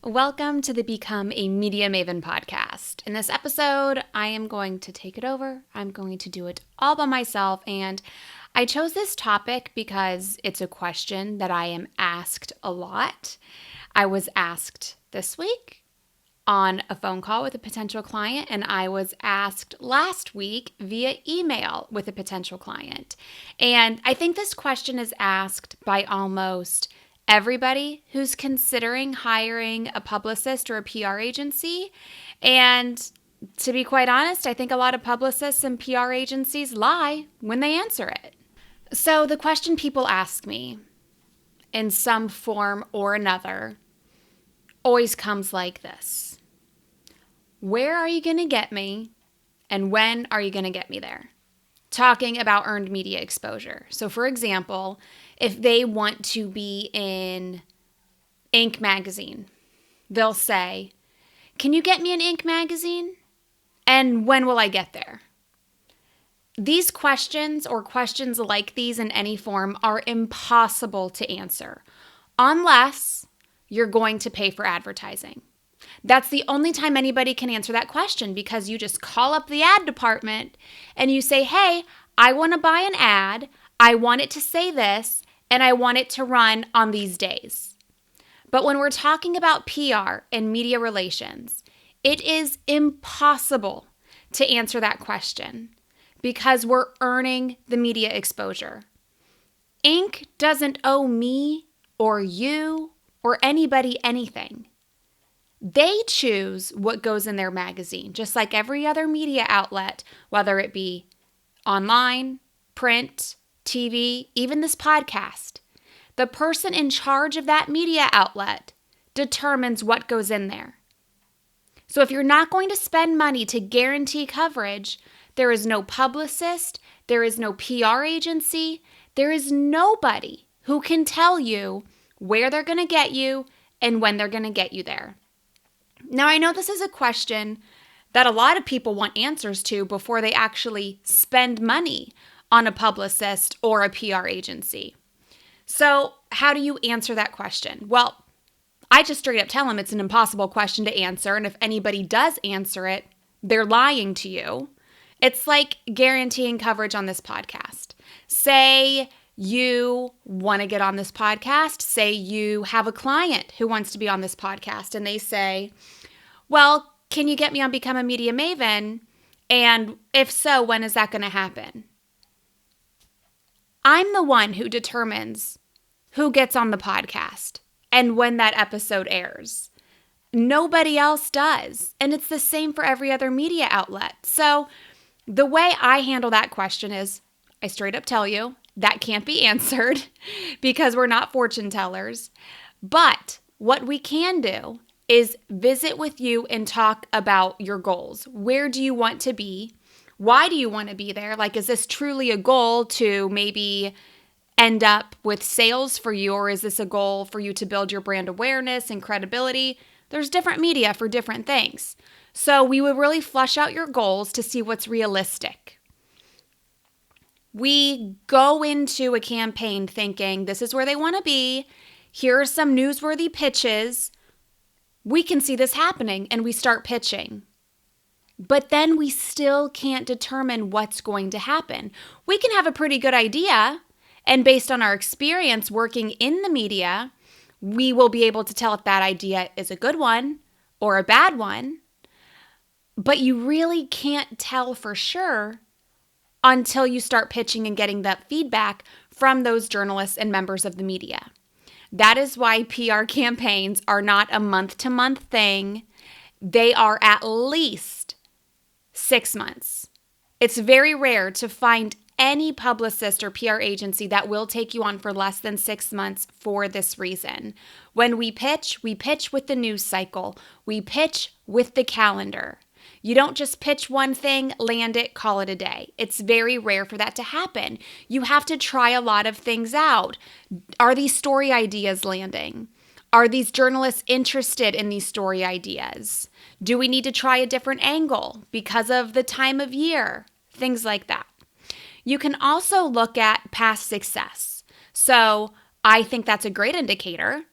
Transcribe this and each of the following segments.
Welcome to the Become a Media Maven podcast. In this episode, I am going to take it over. I'm going to do it all by myself. And I chose this topic because it's a question that I am asked a lot. I was asked this week on a phone call with a potential client, and I was asked last week via email with a potential client. And I think this question is asked by almost everybody who's considering hiring a publicist or a PR agency. And to be quite honest, I think a lot of publicists and PR agencies lie when they answer it. So the question people ask me in some form or another always comes like this: where are you going to get me, and when are you going to get me there? Talking about earned media exposure. So for example, if they want to be in Inc. magazine, they'll say, can you get me an Inc. magazine? And when will I get there? These questions or questions like these in any form are impossible to answer unless you're going to pay for advertising. That's the only time anybody can answer that question, because you just call up the ad department and you say, hey, I want to buy an ad. I want it to say this, and I want it to run on these days. But when we're talking about PR and media relations, it is impossible to answer that question because we're earning the media exposure. Inc. doesn't owe me or you or anybody anything. They choose what goes in their magazine, just like every other media outlet, whether it be online, print, TV, even this podcast. The person in charge of that media outlet determines what goes in there. So if you're not going to spend money to guarantee coverage, there is no publicist, there is no PR agency, there is nobody who can tell you where they're going to get you and when they're going to get you there. Now, I know this is a question that a lot of people want answers to before they actually spend money on a publicist or a PR agency. So how do you answer that question? Well, I just straight up tell them it's an impossible question to answer. And if anybody does answer it, they're lying to you. It's like guaranteeing coverage on this podcast. Say you want to get on this podcast. Say you have a client who wants to be on this podcast and they say, well, can you get me on Become a Media Maven? And if so, when is that going to happen? I'm the one who determines who gets on the podcast and when that episode airs. Nobody else does. And it's the same for every other media outlet. So the way I handle that question is I straight up tell you that can't be answered because we're not fortune tellers. But what we can do is visit with you and talk about your goals. Where do you want to be? Why do you want to be there? Like, is this truly a goal to maybe end up with sales for you, or is this a goal for you to build your brand awareness and credibility? There's different media for different things. So we would really flesh out your goals to see what's realistic. We go into a campaign thinking this is where they want to be. Here are some newsworthy pitches. We can see this happening, and we start pitching. But then we still can't determine what's going to happen. We can have a pretty good idea, and based on our experience working in the media, we will be able to tell if that idea is a good one or a bad one. But you really can't tell for sure until you start pitching and getting that feedback from those journalists and members of the media. That is why PR campaigns are not a month-to-month thing. They are at least 6 months. It's very rare to find any publicist or PR agency that will take you on for less than 6 months for this reason. When we pitch with the news cycle. We pitch with the calendar. You don't just pitch one thing, land it, call it a day. It's very rare for that to happen. You have to try a lot of things out. Are these story ideas landing? Are these journalists interested in these story ideas? Do we need to try a different angle because of the time of year? Things like that. You can also look at past success. So I think that's a great indicator.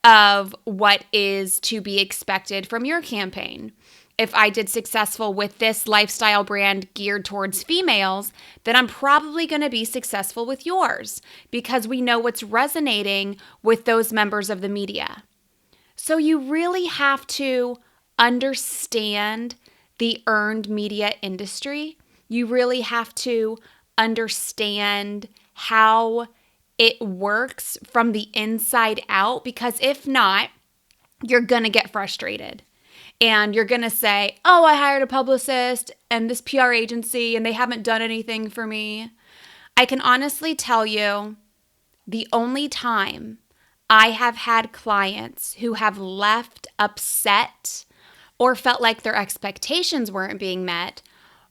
of what is to be expected from your campaign. If I did successful with this lifestyle brand geared towards females, then I'm probably going to be successful with yours because we know what's resonating with those members of the media. So you really have to understand the earned media industry. You really have to understand how it works from the inside out, because if not, you're going to get frustrated. And you're going to say, oh, I hired a publicist and this PR agency and they haven't done anything for me. I can honestly tell you the only time I have had clients who have left upset or felt like their expectations weren't being met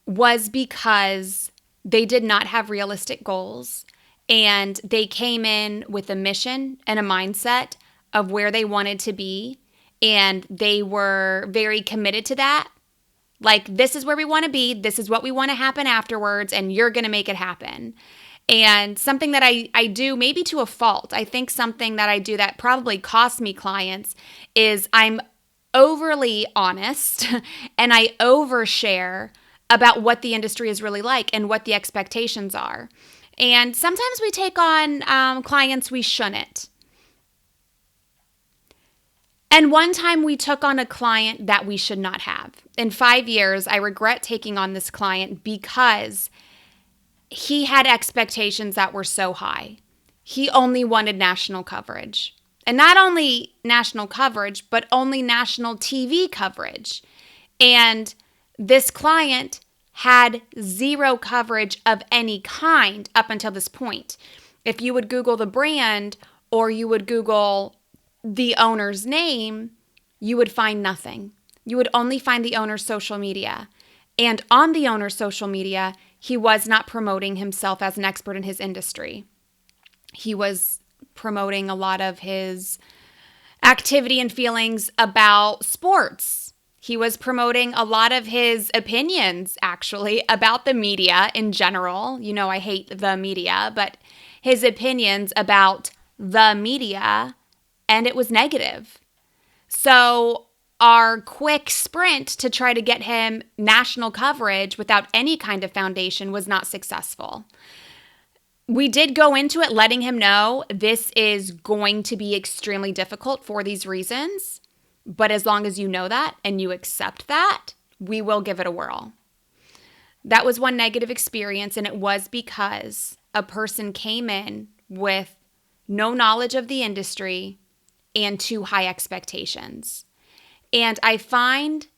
was because they did not have realistic goals and they came in with a mission and a mindset of where they wanted to be. And they were very committed to that. Like, this is where we want to be. This is what we want to happen afterwards. And you're going to make it happen. And something that I do, maybe to a fault, I think something that I do that probably costs me clients is I'm overly honest and I overshare about what the industry is really like and what the expectations are. And sometimes we take on clients we shouldn't. And one time we took on a client that we should not have. In 5 years, I regret taking on this client because he had expectations that were so high. He only wanted national coverage. And not only national coverage, but only national TV coverage. And this client had zero coverage of any kind up until this point. If you would Google the brand or you would Google the owner's name, you would find nothing. You would only find the owner's social media. And on the owner's social media, he was not promoting himself as an expert in his industry. He was promoting a lot of his activity and feelings about sports. He was promoting a lot of his opinions, actually, about the media in general. You know, I hate the media, but his opinions about the media, and it was negative. So our quick sprint to try to get him national coverage without any kind of foundation was not successful. We did go into it letting him know this is going to be extremely difficult for these reasons, but as long as you know that and you accept that, we will give it a whirl. That was one negative experience, and it was because a person came in with no knowledge of the industry and too high expectations. And I find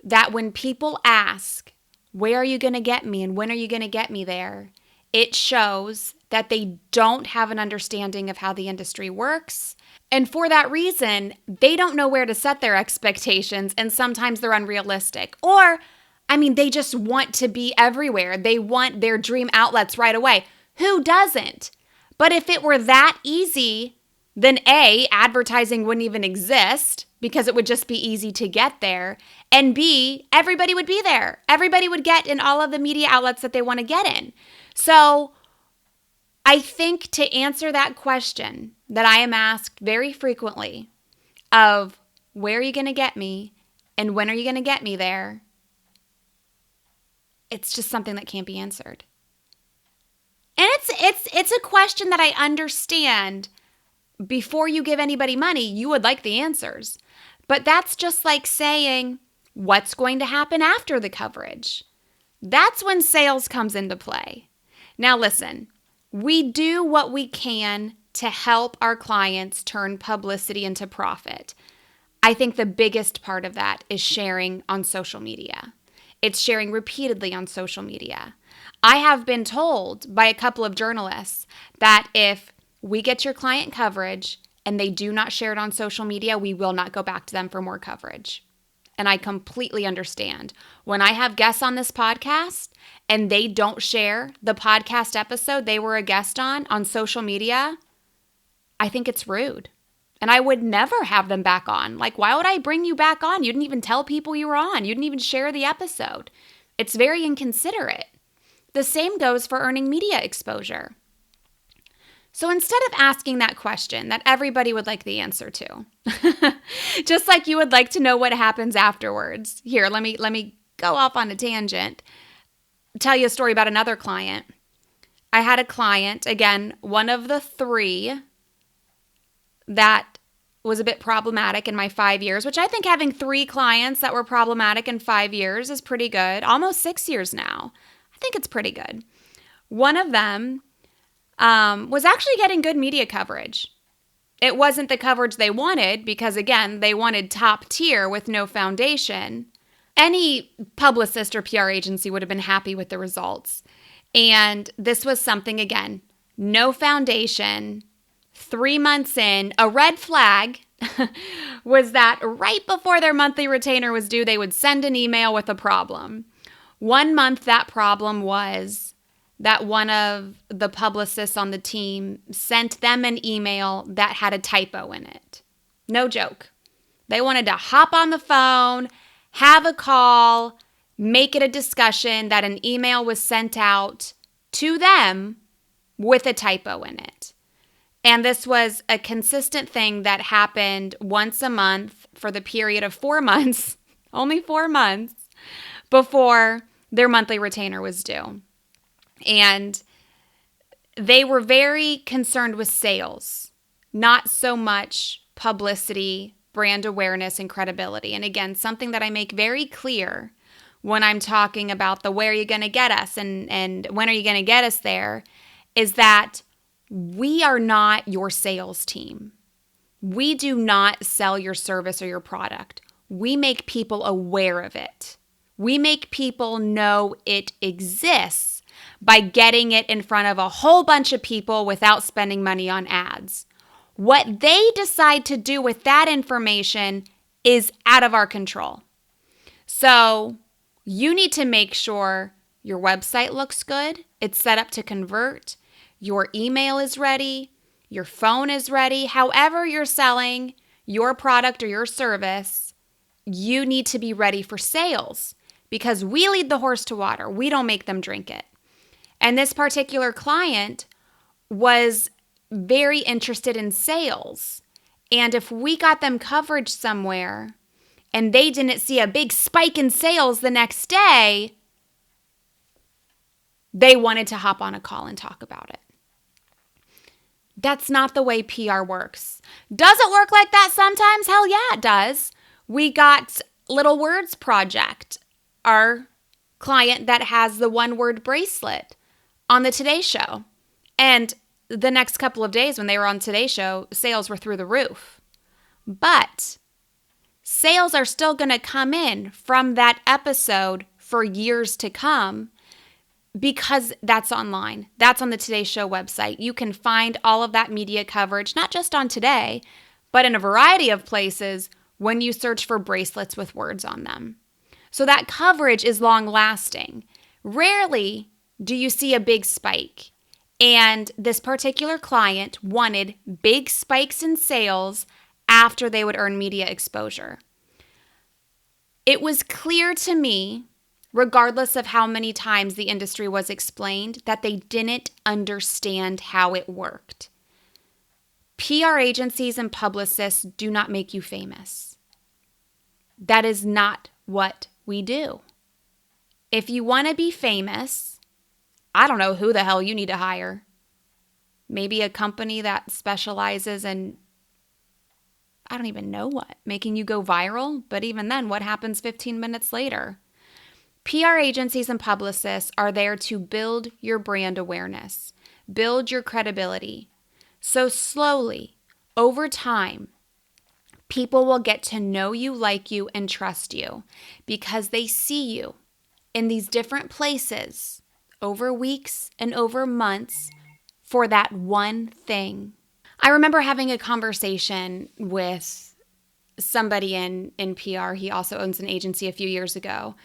that when people ask, where are you going to get me and when are you going to get me there? It shows that they don't have an understanding of how the industry works. And for that reason, they don't know where to set their expectations, and sometimes they're unrealistic. Or, they just want to be everywhere. They want their dream outlets right away. Who doesn't? But if it were that easy, then A, advertising wouldn't even exist because it would just be easy to get there. And B, everybody would be there. Everybody would get in all of the media outlets that they want to get in. So I think to answer that question that I am asked very frequently of where are you going to get me and when are you going to get me there, it's just something that can't be answered. And it's a question that I understand. Before you give anybody money, you would like the answers. But that's just like saying, what's going to happen after the coverage? That's when sales comes into play. Now listen, we do what we can to help our clients turn publicity into profit. I think the biggest part of that is sharing on social media. It's sharing repeatedly on social media. I have been told by a couple of journalists that if we get your client coverage and they do not share it on social media, we will not go back to them for more coverage. And I completely understand. When I have guests on this podcast and they don't share the podcast episode they were a guest on social media, I think it's rude. And I would never have them back on. Like, why would I bring you back on? You didn't even tell people you were on. You didn't even share the episode. It's very inconsiderate. The same goes for earning media exposure. So instead of asking that question that everybody would like the answer to, just like you would like to know what happens afterwards. Here, let me go off on a tangent. Tell you a story about another client. I had a client, again, one of the 3 that was a bit problematic in my 5 years, which I think having 3 clients that were problematic in 5 years is pretty good. Almost 6 years now. I think it's pretty good. One of them was actually getting good media coverage. It wasn't the coverage they wanted because, again, they wanted top tier with no foundation. Any publicist or PR agency would have been happy with the results. And this was something, again, no foundation, 3 months in. A red flag was that right before their monthly retainer was due, they would send an email with a problem. 1 month, that problem was that one of the publicists on the team sent them an email that had a typo in it. No joke. They wanted to hop on the phone, have a call, make it a discussion that an email was sent out to them with a typo in it. And this was a consistent thing that happened once a month for the period of 4 months, only 4 months, before their monthly retainer was due. And they were very concerned with sales, not so much publicity, brand awareness, and credibility. And again, something that I make very clear when I'm talking about the where are you going to get us and when are you going to get us there is that we are not your sales team. We do not sell your service or your product. We make people aware of it. We make people know it exists by getting it in front of a whole bunch of people without spending money on ads. What they decide to do with that information is out of our control. So you need to make sure your website looks good, it's set up to convert, your email is ready, your phone is ready. However you're selling your product or your service, you need to be ready for sales because we lead the horse to water. We don't make them drink it. And this particular client was very interested in sales. And if we got them coverage somewhere and they didn't see a big spike in sales the next day, they wanted to hop on a call and talk about it. That's not the way PR works. Does it work like that sometimes? Hell yeah, it does. We got Little Words Project, our client that has the one-word bracelet on the Today Show. And the next couple of days when they were on Today Show, sales were through the roof. But sales are still going to come in from that episode for years to come because that's online. That's on the Today Show website. You can find all of that media coverage, not just on Today, but in a variety of places when you search for bracelets with words on them. So that coverage is long lasting. Rarely do you see a big spike. And this particular client wanted big spikes in sales after they would earn media exposure. It was clear to me, regardless of how many times the industry was explained, that they didn't understand how it worked. PR agencies and publicists do not make you famous. That is not what we do. If you want to be famous, I don't know who the hell you need to hire. Maybe a company that specializes in, I don't even know what, making you go viral. But even then, what happens 15 minutes later? PR agencies and publicists are there to build your brand awareness, build your credibility. So slowly, over time, people will get to know you, like you, and trust you because they see you in these different places over weeks and over months for that one thing. I remember having a conversation with somebody in PR. He also owns an agency a few years ago.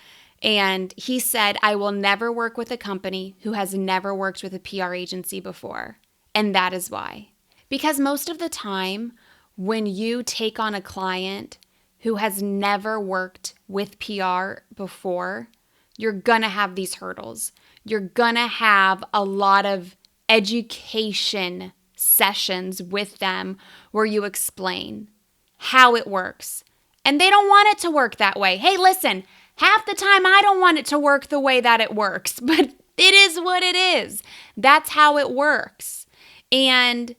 And he said, I will never work with a company who has never worked with a PR agency before. And that is why. Because most of the time, when you take on a client who has never worked with PR before, you're going to have these hurdles. You're going to have a lot of education sessions with them where you explain how it works. And they don't want it to work that way. Hey, listen, half the time I don't want it to work the way that it works, but it is what it is. That's how it works. And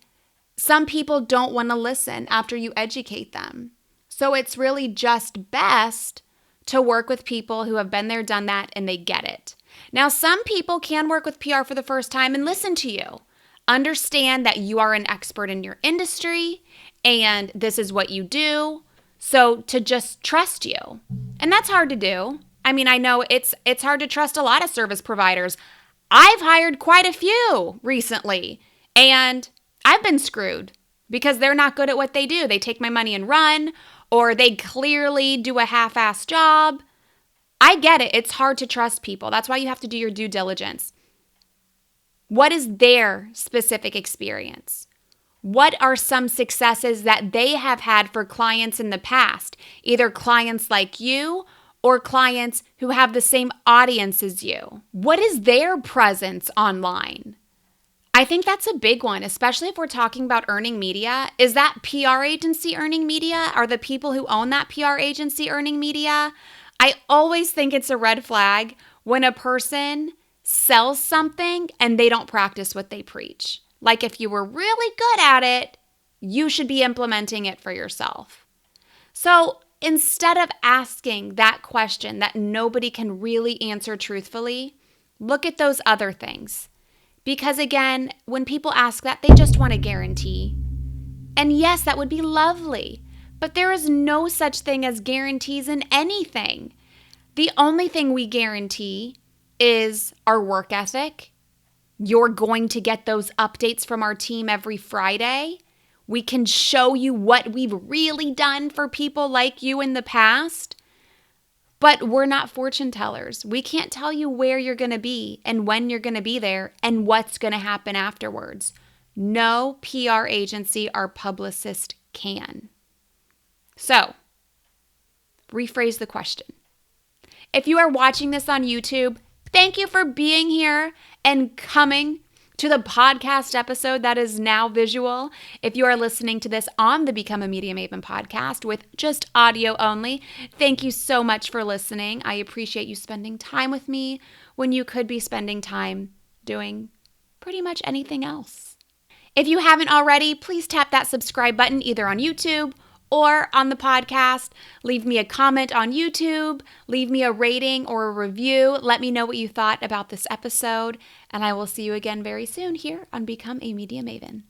some people don't want to listen after you educate them. So it's really just best to work with people who have been there, done that, and they get it. Now, some people can work with PR for the first time and listen to you. Understand that you are an expert in your industry and this is what you do. So to just trust you. And that's hard to do. I mean, I know it's hard to trust a lot of service providers. I've hired quite a few recently, and I've been screwed because they're not good at what they do. They take my money and run, or they clearly do a half-assed job. I get it. It's hard to trust people. That's why you have to do your due diligence. What is their specific experience? What are some successes that they have had for clients in the past? Either clients like you or clients who have the same audience as you. What is their presence online? I think that's a big one, especially if we're talking about earning media. Is that PR agency earning media? Are the people who own that PR agency earning media? I always think it's a red flag when a person sells something and they don't practice what they preach. Like if you were really good at it, you should be implementing it for yourself. So instead of asking that question that nobody can really answer truthfully, look at those other things. Because again, when people ask that, they just want a guarantee. And yes, that would be lovely, but there is no such thing as guarantees in anything. The only thing we guarantee is our work ethic. You're going to get those updates from our team every Friday. We can show you what we've really done for people like you in the past. But we're not fortune tellers. We can't tell you where you're going to be and when you're going to be there and what's going to happen afterwards. No PR agency or publicist can. So, rephrase the question. If you are watching this on YouTube, thank you for being here and coming to the podcast episode that is now visual. If you are listening to this on the Become a Media Maven podcast with just audio only, thank you so much for listening. I appreciate you spending time with me when you could be spending time doing pretty much anything else. If you haven't already, please tap that subscribe button either on YouTube or on the podcast. Leave me a comment on YouTube, leave me a rating or a review. Let me know what you thought about this episode, and I will see you again very soon here on Become a Media Maven.